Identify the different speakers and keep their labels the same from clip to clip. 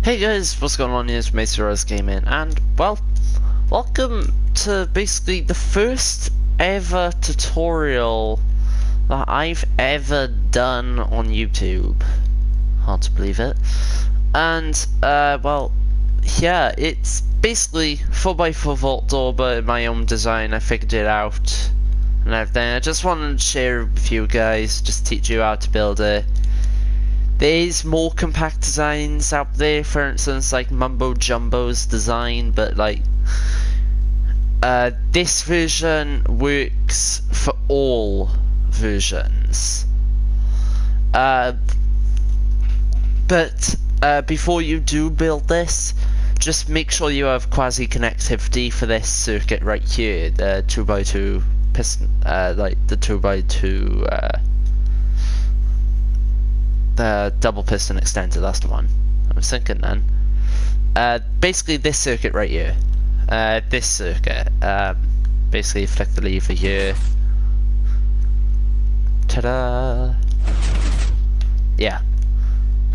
Speaker 1: Hey guys, what's going on? It's Mason Gaming, and well, welcome to basically the first ever tutorial that I've ever done on YouTube. Hard to believe it. And well, yeah, it's basically 4x4 vault door, but in my own design. I figured it out and everything. I just wanted to share it with you guys, just teach you how to build it. There's more compact designs out there, for instance, like Mumbo Jumbo's design, but like this version works for all versions. But before you do build this, just make sure you have quasi connectivity for this circuit right here, the 2x2 piston, like the 2x2 the double piston extender, that's the one I was thinking then. Basically this circuit right here, this circuit, basically flick the lever here, ta-da, yeah,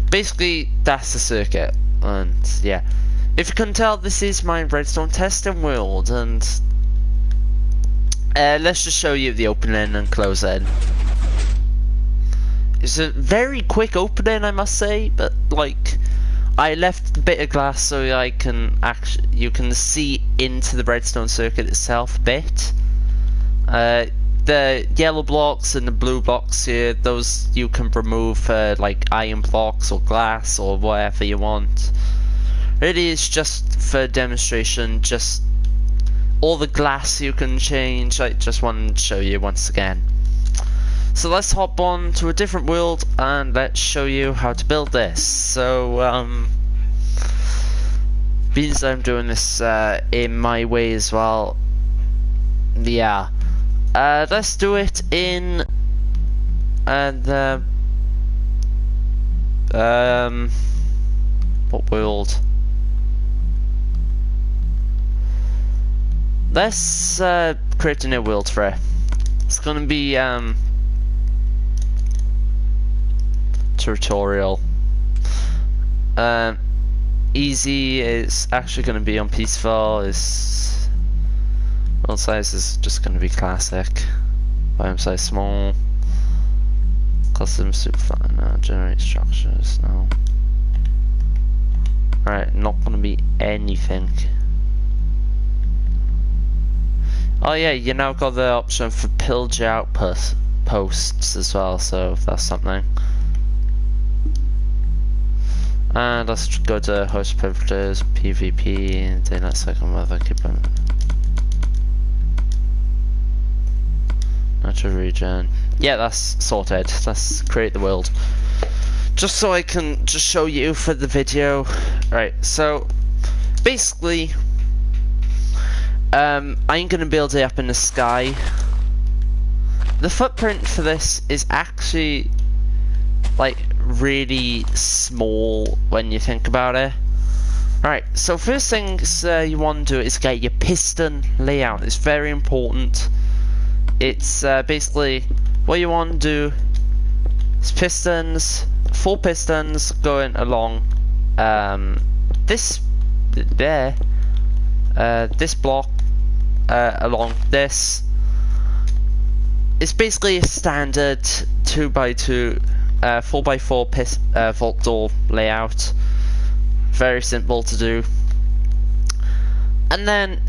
Speaker 1: basically that's the circuit. And yeah, if you couldn't tell, this is my redstone testing world, and let's just show you the opening and closing. It's a very quick opening, I must say, but like I left a bit of glass so I can you can see into the redstone circuit itself a bit. The yellow blocks and the blue blocks here, those you can remove for like iron blocks or glass or whatever you want. It is just for demonstration, just all the glass you can change. I just wanted to show you once again. So let's hop on to a different world and let's show you how to build this. So being that I'm doing this in my way as well, yeah, let's do it in the what world? Let's create a new world for it. It's gonna be tutorial. Easy is actually going to be on peaceful. Is world size is just going to be classic. Biome size small. Custom super fun. No, generate structures. No. Alright, not going to be anything. Oh yeah, you now got the option for pillage outposts as well, so if that's something. And let's go to host privileges, PvP, daylight second weather, keep on natural region. Yeah, that's sorted. Let's create the world. Just so I can just show you for the video. Right, so basically I'm gonna build it up in the sky. The footprint for this is actually like really small when you think about it. Alright, so first things you want to do is get your piston layout. It's very important. It's basically what you want to do is pistons, 4 pistons going along this there, this block along this. It's basically a standard 2x2 4x4 vault door layout. Very simple to do. And then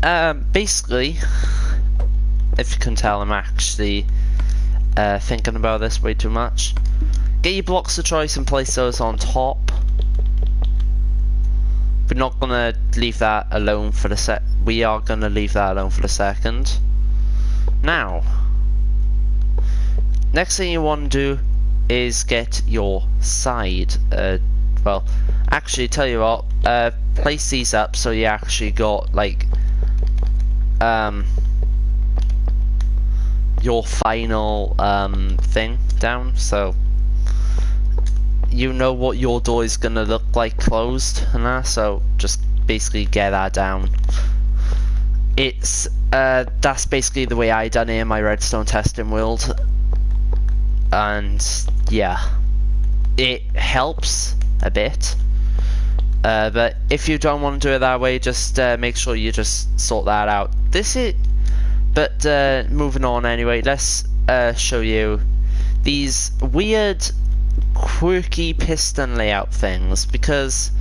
Speaker 1: basically, if you can tell, I'm actually thinking about this way too much. Get your blocks of choice and place those on top. We're not gonna leave that alone for the we are gonna leave that alone for the second. Now, next thing you want to do is get your side. Well, actually, tell you what, place these up so you actually got like your final thing down, so you know what your door is gonna look like closed and that. So just basically get that down. It's that's basically the way I done it in my redstone testing world. And yeah, it helps a bit. But if you don't want to do it that way, just make sure you just sort that out. But moving on anyway, let's show you these weird, quirky piston layout things, because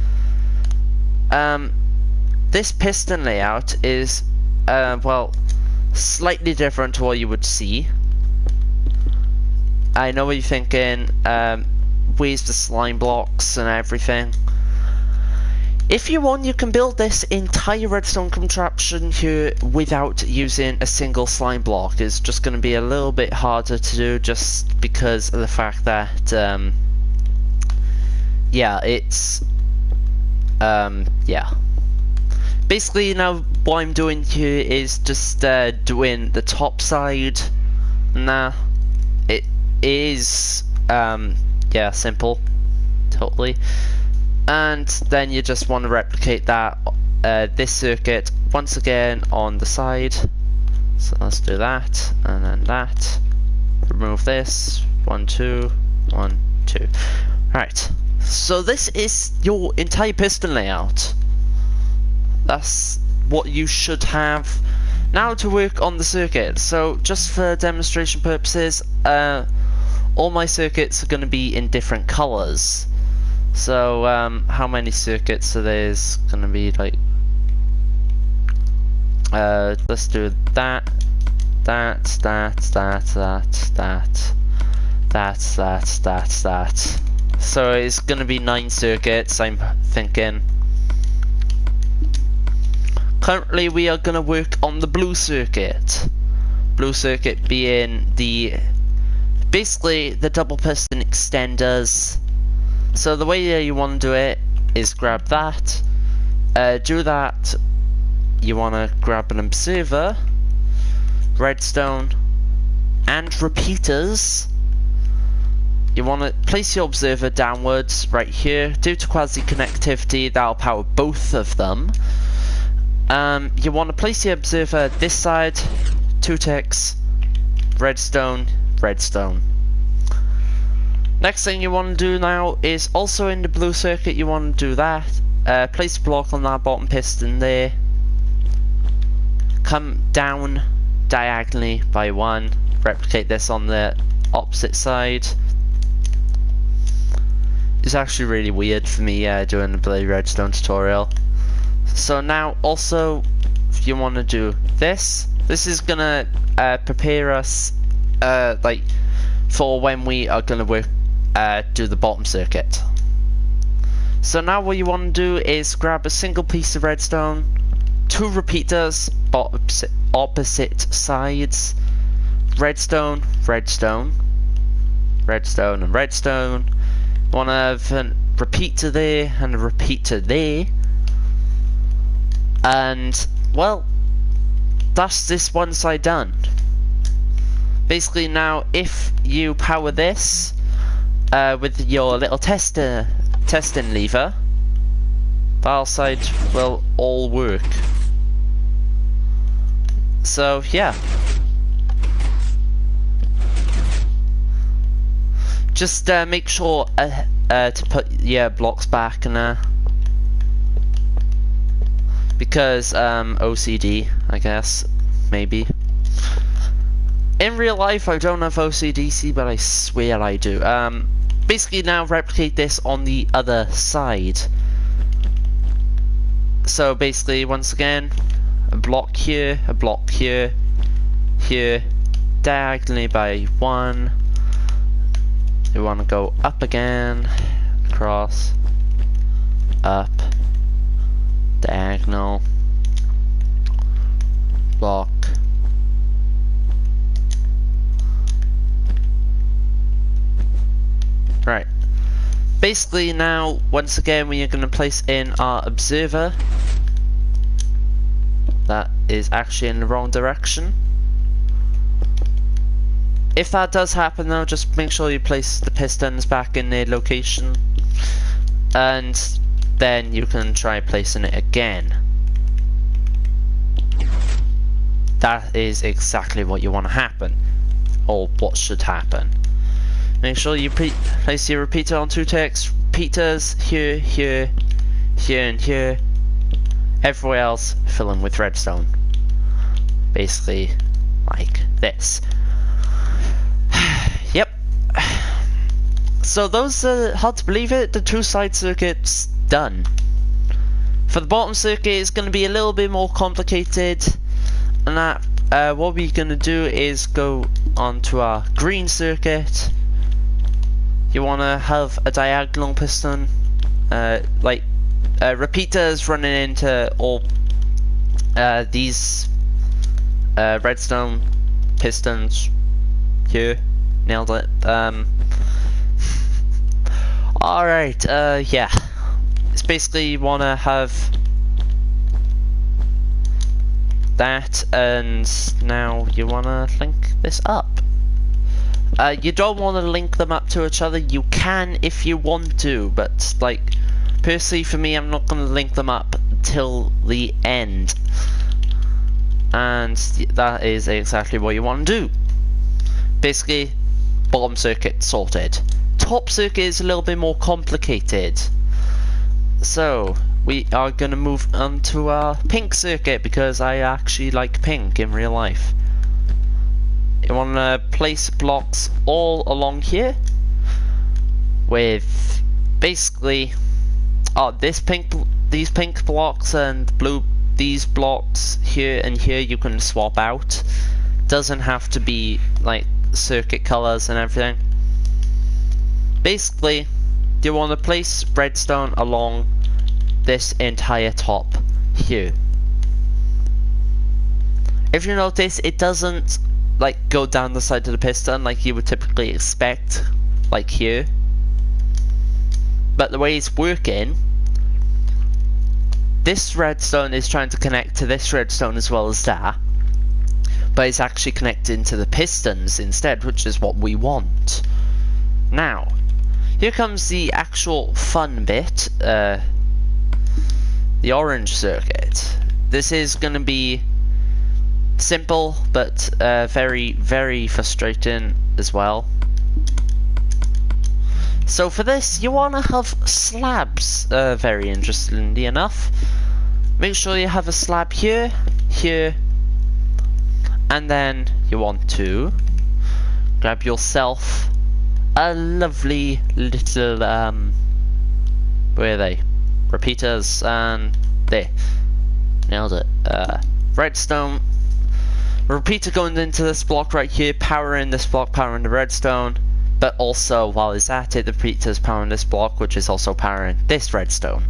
Speaker 1: this piston layout is, well, slightly different to what you would see. I know what you're thinking, where's the slime blocks and everything. If you want, you can build this entire redstone contraption here without using a single slime block. It's just going to be a little bit harder to do, just because of the fact that, yeah, it's, yeah. Basically, now what I'm doing here is just doing the top side. Nah, it is, yeah, simple, totally. And then you just want to replicate that, this circuit once again on the side. So let's do that, and then that. Remove this. 1, 2, 1, 2. Right. So this is your entire piston layout. That's what you should have. Now to work on the circuit. So just for demonstration purposes, all my circuits are going to be in different colors. So, how many circuits are there's gonna be, like, let's do that, that. So it's gonna be 9 circuits, I'm thinking. Currently we are gonna work on the blue circuit. Blue circuit being basically the double piston extenders. So the way you want to do it is grab that, do that, you want to grab an observer, redstone, and repeaters. You want to place your observer downwards right here. Due to quasi-connectivity, that'll power both of them. You want to place the observer this side, 2 ticks, redstone, redstone. Next thing you want to do now is also in the blue circuit, you want to do that. Place a block on that bottom piston there. Come down diagonally by 1. Replicate this on the opposite side. It's actually really weird for me doing the bloody redstone tutorial. So now also, if you want to do this is gonna prepare us like for when we are gonna work. Do the bottom circuit. So now what you want to do is grab a single piece of redstone, 2 repeaters, opposite sides, redstone, redstone, redstone, and redstone. You want to have a repeater there and a repeater there, and well, that's this one side done. Basically now, if you power this with your little testing lever, that side will all work. So yeah, just make sure to put your blocks back and because OCD, I guess, maybe. In real life I don't have OCDC, but I swear I do. Basically now replicate this on the other side. So basically, once again, a block here, here, diagonally by 1. You want to go up again, across, up, diagonal, block. Right. Basically now, once again, we are going to place in our observer. That is actually in the wrong direction. If that does happen though, just make sure you place the pistons back in their location. And then you can try placing it again. That is exactly what you want to happen. Or what should happen. Make sure you place your repeater on 2 ticks. Repeaters here, here, here and here. Everywhere else, fill in with redstone. Basically, like this. Yep. So those are, hard to believe it, the 2 side circuits done. For the bottom circuit, it's going to be a little bit more complicated. And that, what we're going to do is go on to our green circuit. You want to have a diagonal piston, like repeaters running into all these redstone pistons here. Nailed it. Alright, yeah. It's basically you want to have that, and now you want to link this up. You don't want to link them up to each other. You can if you want to, but like personally for me, I'm not going to link them up till the end. And that is exactly what you want to do. Basically, bottom circuit sorted. Top circuit is a little bit more complicated. So we are going to move on to our pink circuit because I actually like pink in real life. You want to place blocks all along here with basically these pink blocks and these blocks here and here you can swap out. Doesn't have to be like circuit colors and everything. Basically, you want to place redstone along this entire top here. If you notice, it doesn't like go down the side of the piston like you would typically expect, like here. But the way it's working, this redstone is trying to connect to this redstone as well as that, but it's actually connecting to the pistons instead, which is what we want. Now, here comes the actual fun bit, the orange circuit. This is going to be simple, but very, very frustrating as well. So for this, you want to have slabs, very interestingly enough. Make sure you have a slab here, here, and then you want to grab yourself a lovely little, where are they? Repeaters, and there. Nailed it. Redstone. Repeater going into this block right here, powering this block, powering the redstone. But also, while it's at it, the repeater's powering this block, which is also powering this redstone.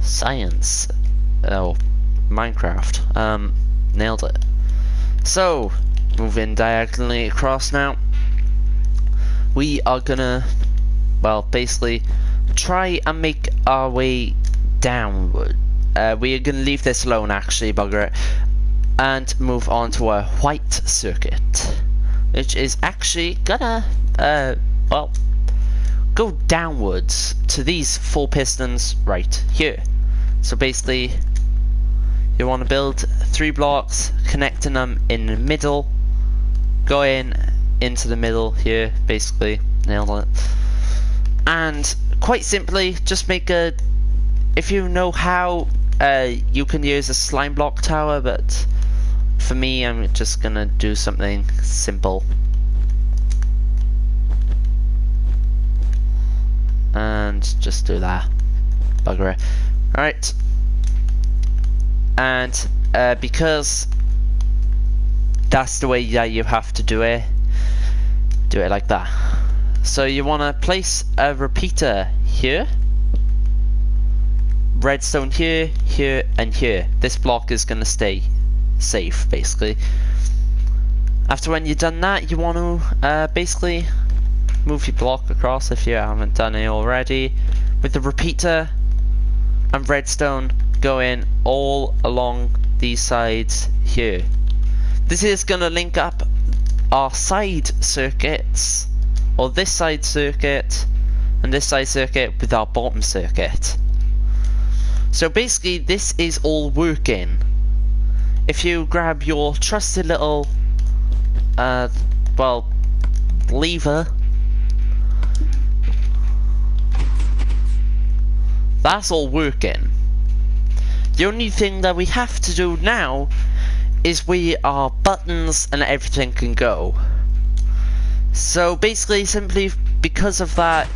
Speaker 1: Science. Oh, Minecraft. Nailed it. So, moving diagonally across now. We are gonna, well, basically, try and make our way downward. We are gonna leave this alone, actually, bugger it. And move on to a white circuit, which is actually gonna, well, go downwards to these 4 pistons right here. So basically, you want to build 3 blocks, connecting them in the middle, going into the middle here, basically. Nailed it. And quite simply, just make a, if you know how, you can use a slime block tower, but for me, I'm just gonna do something simple. And just do that. Bugger it. Alright. And because that's the way that you have to do it like that. So you want to place a repeater here, redstone here, here, and here. This block is going to stay safe, basically. After when you've done that, you want to basically move your block across if you haven't done it already, with the repeater and redstone going all along these sides here. This is going to link up our side circuits, or this side circuit and this side circuit, with our bottom circuit. So basically this is all working. If you grab your trusty little well, lever, That's all working. The only thing that we have to do now is where our buttons and everything can go. So basically, simply because of that,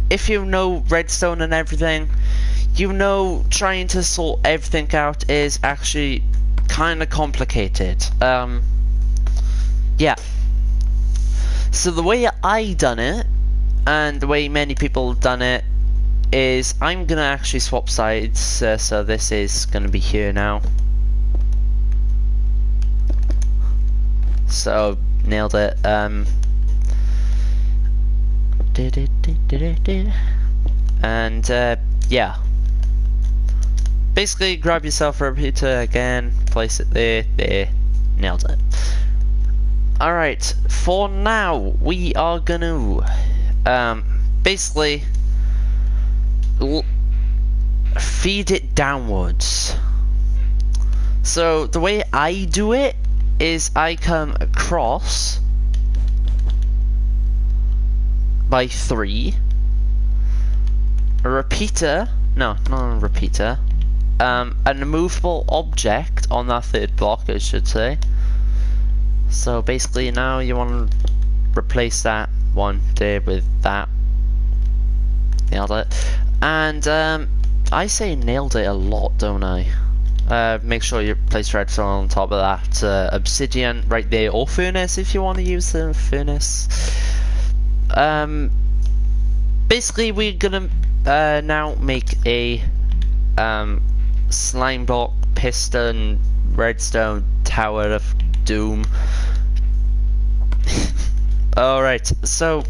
Speaker 1: if you know redstone and everything, you know trying to sort everything out is actually kind of complicated. Yeah. So the way I done it, and the way many people have done it, is I'm gonna actually swap sides. So this is gonna be here now. So nailed it. And yeah. Basically, grab yourself a repeater again, place it there, nailed it. Alright, for now, we are gonna basically feed it downwards. So the way I do it is I come across by 3, a repeater, no, not a repeater, an immovable object on that 3rd block, I should say. So basically now you want to replace that one there with that. Nailed it. And I say nailed it a lot, don't I? Make sure you place redstone on top of that obsidian right there, or furnace if you want to use the furnace. Basically we're gonna now make a slime block, piston, redstone, tower of doom. Alright, so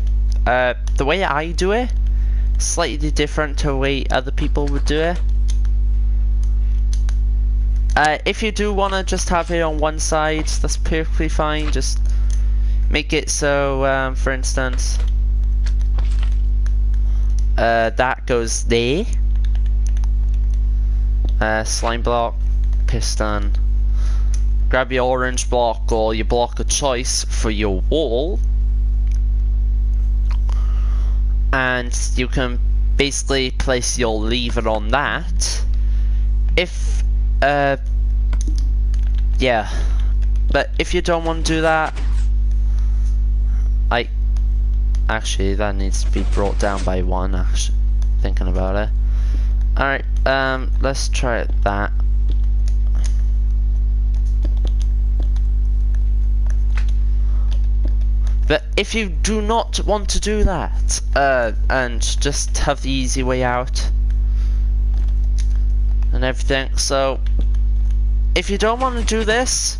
Speaker 1: the way I do it, slightly different to the way other people would do it. If you do want to just have it on one side, that's perfectly fine. Just make it so, for instance, that goes there. Slime block, piston. Grab your orange block or your block of choice for your wall, and you can basically place your lever on that. If yeah, but if you don't want to do that, actually that needs to be brought down by 1. Actually, thinking about it. All right, let's try that. But if you do not want to do that, and just have the easy way out and everything, so if you don't want to do this,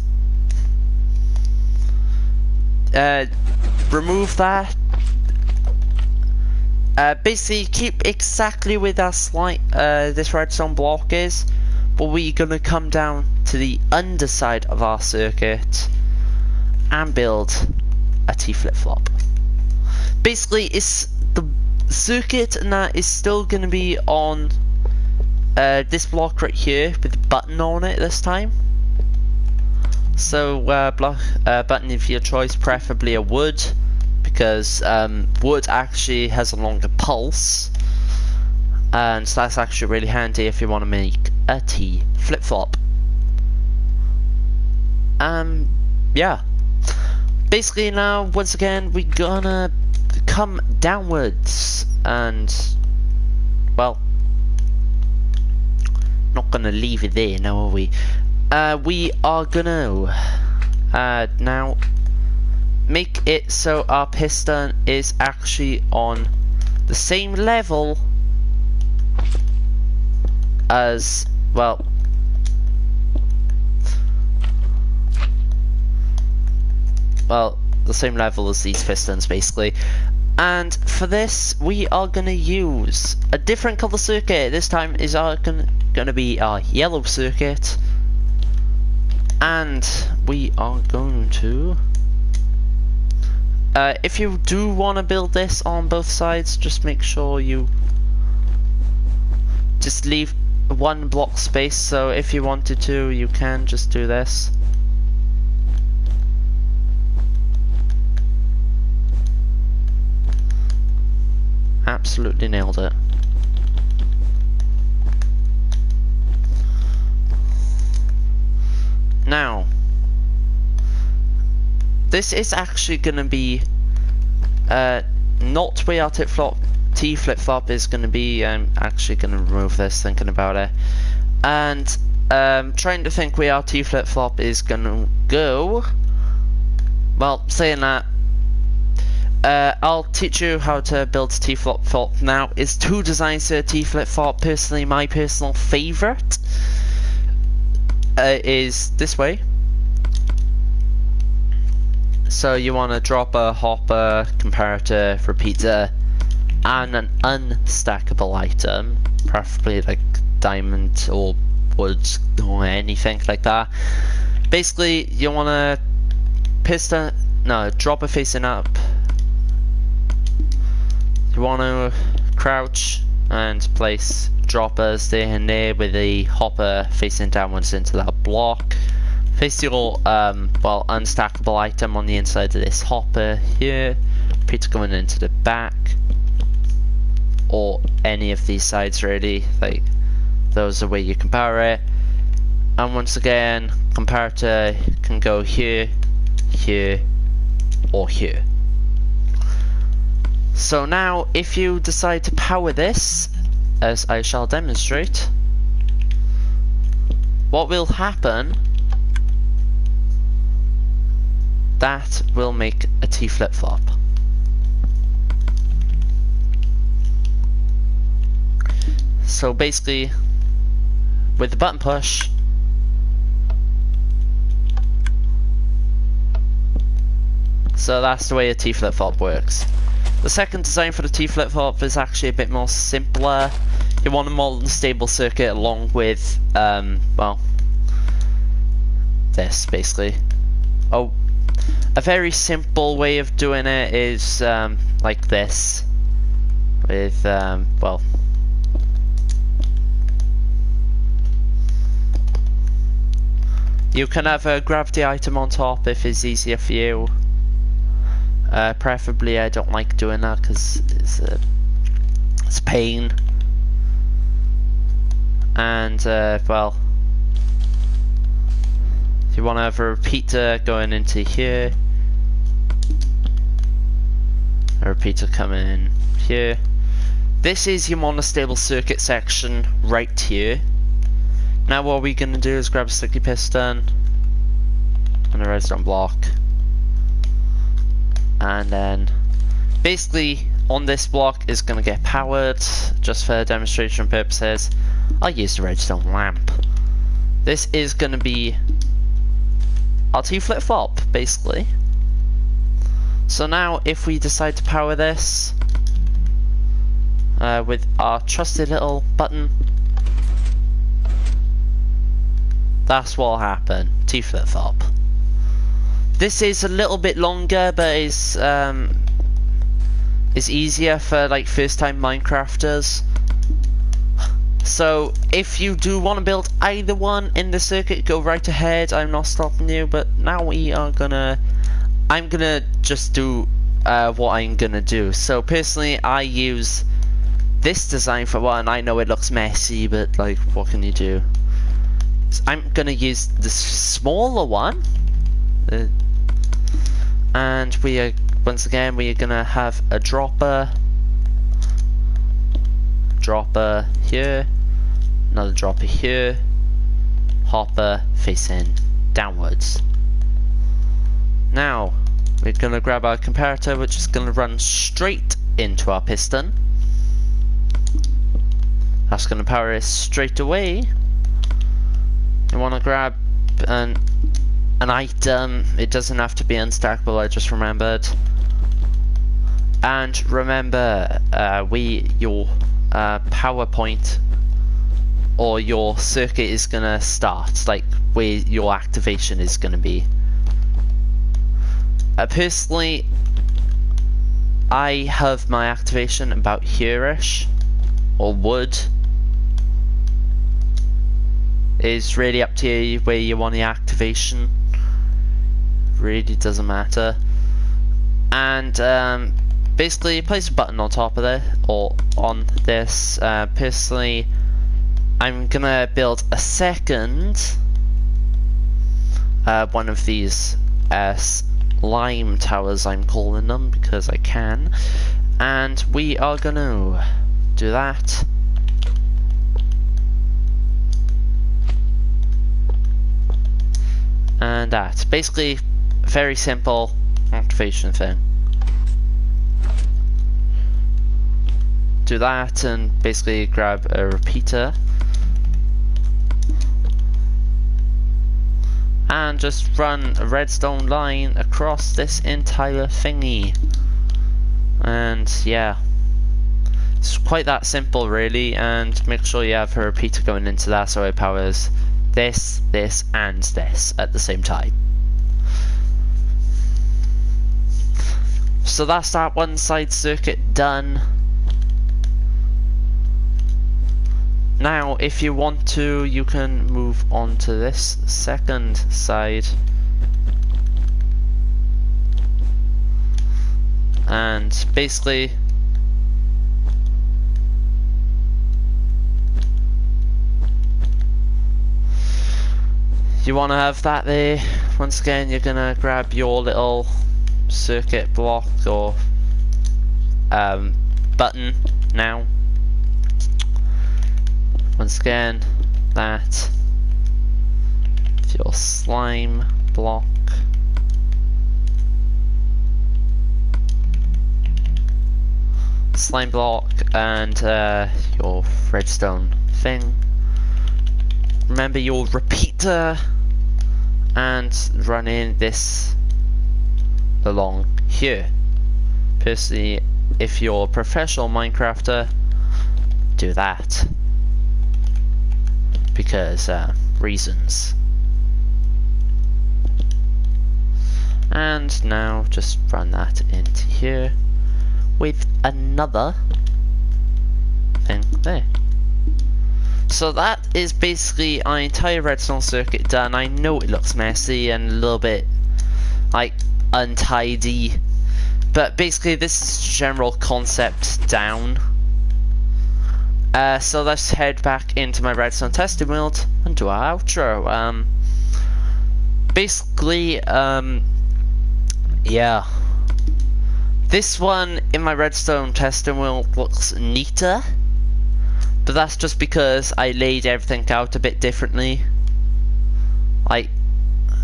Speaker 1: remove that. Basically keep exactly where that this redstone block is, but we're gonna come down to the underside of our circuit and build a T flip-flop. Basically, it's the circuit, and that is still going to be on this block right here with a button on it this time. So button of your choice, preferably a wood, because wood actually has a longer pulse, and so that's actually really handy if you want to make a T flip-flop. Yeah. Basically now, once again, we're gonna come downwards, and, well, not gonna leave it there now, are we? We are gonna now make it so our piston is actually on the same level as, well, the same level as these pistons, basically. And for this, we are gonna use a different color circuit. This time is gonna be our yellow circuit, and we are going to. If you do want to build this on both sides, just make sure you just leave 1 block space. So if you wanted to, you can just do this. Absolutely nailed it. Now, this is actually gonna be not where our T flip-flop is gonna be. I'm actually gonna remove this, thinking about it. And trying to think where our T flip-flop is gonna go. Well, saying that, I'll teach you how to build T flip-flop now. It's two designs for T flip-flop. Personally, my personal favorite is this way. So you want to drop a hopper, comparator, repeater, and an unstackable item, preferably like diamond or wood or anything like that. Basically, you want to drop it facing up. You want to crouch and place droppers there and there with the hopper facing downwards into that block. Place your unstackable item on the inside of this hopper here. Repeater going into the back, or any of these sides really. Like those are where you compare it. And once again, comparator can go here, here, or here. So now, if you decide to power this, as I shall demonstrate, what will happen? That will make a T flip-flop. So basically, with the button push, so that's the way a T flip-flop works. The second design for the T flip-flop is actually a bit more simpler. You want a modern stable circuit along with, this basically. Oh, a very simple way of doing it is like this, with you can have a gravity item on top if it's easier for you. Preferably, I don't like doing that because it's pain. And you want to have a repeater going into here, a repeater coming in here. This is your monostable circuit section right here. Now what we're going to do is grab a sticky piston and a redstone block, and then basically on this block is going to get powered. Just for demonstration purposes, I'll use the redstone lamp. This is going to be our T flip-flop basically. So now if we decide to power this with our trusted little button, that's what'll happen. T flip-flop. This is a little bit longer, but it's easier for like first-time Minecrafters. So if you do want to build either one in the circuit, go right ahead. I'm not stopping you. But now I'm gonna just do what I'm gonna do. So personally, I use this design for one. I know it looks messy, but like, what can you do? So I'm gonna use the smaller one, and once again we are gonna have a dropper here, another dropper here, hopper facing downwards. Now we're gonna grab our comparator, which is gonna run straight into our piston. That's gonna power it straight away. You want to grab an item. It doesn't have to be unstackable, I just remembered. And remember, your power point or your circuit is gonna start, like where your activation is gonna be. Personally, I have my activation about here-ish, or wood. Is really up to you where you want the activation. Really doesn't matter. And basically place a button on top of it, or on this. Personally, I'm gonna build a second one of these slime towers, I'm calling them, because I can. And we are gonna do that. And that. Basically, very simple activation thing. Do that and basically grab a repeater. And just run a redstone line across this entire thingy. And yeah. It's quite that simple really, and make sure you have a repeater going into that so it powers this, this, and this at the same time. So that's that one side circuit done. Now, if you want to, you can move on to this second side. And basically, you want to have that there. Once again, you're gonna grab your little circuit block or button now. Once again, that your slime block. Slime block and your redstone thing. Remember your repeater and running this along here. Personally, if you're a professional Minecrafter, do that. Because reasons. And now just run that into here with another thing there. So that is basically our entire redstone circuit done. I know it looks messy and a little bit like untidy, but basically this is general concept down. So let's head back into my redstone testing world and do our outro. Basically, yeah. This one in my redstone testing world looks neater, but that's just because I laid everything out a bit differently. Like,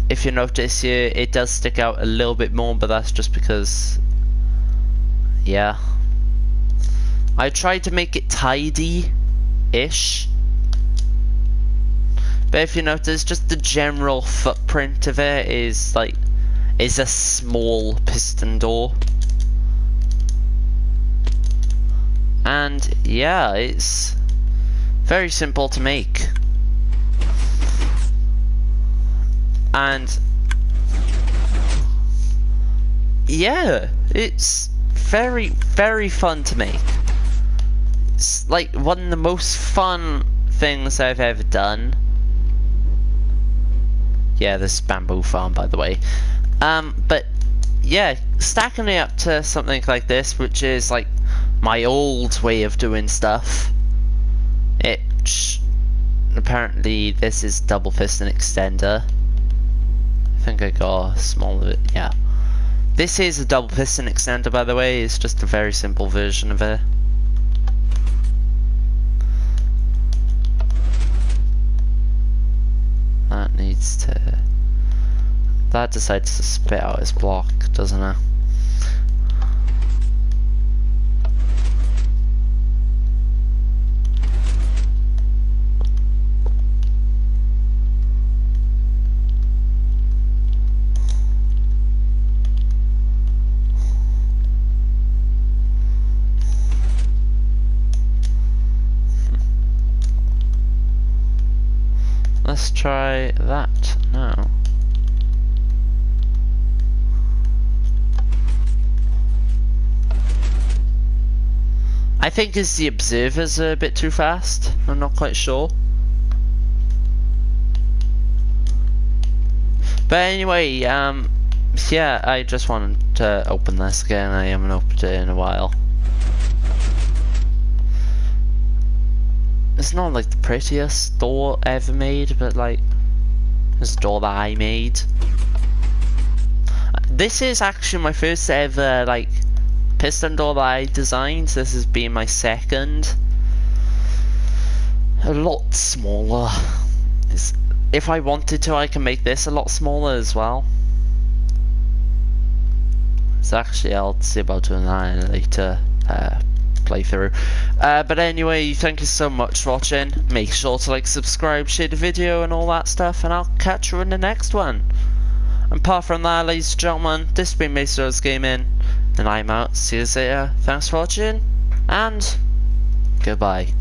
Speaker 1: if you notice here, it does stick out a little bit more, but that's just because, yeah. I tried to make it tidy-ish. But if you notice, just the general footprint of it is like, is a small piston door. And yeah, it's very simple to make. And yeah, it's very, very fun to make. It's like one of the most fun things I've ever done. Yeah, this bamboo farm, by the way. But yeah, stacking it up to something like this, which is like my old way of doing stuff. Apparently this is double piston extender. I think I got a smaller, yeah. This is a double piston extender, by the way. It's just a very simple version of it. That needs to... That decides to spit out its block, doesn't it? Let's try that now. I think it's the observers are a bit too fast. I'm not quite sure. But anyway, yeah, I just wanted to open this again. I haven't opened it in a while. It's not like the prettiest door ever made, but like, it's a door that I made. this is actually my first ever like piston door that I designed. This has been my second. A lot smaller. If I wanted to, I can make this a lot smaller as well. So actually, I'll see about doing that in a later playthrough. But anyway, thank you so much for watching. Make sure to like, subscribe, share the video and all that stuff, and I'll catch you in the next one. And apart from that, ladies and gentlemen, this has been Mason Gaming, and I'm out. See you later. Thanks for watching, and goodbye.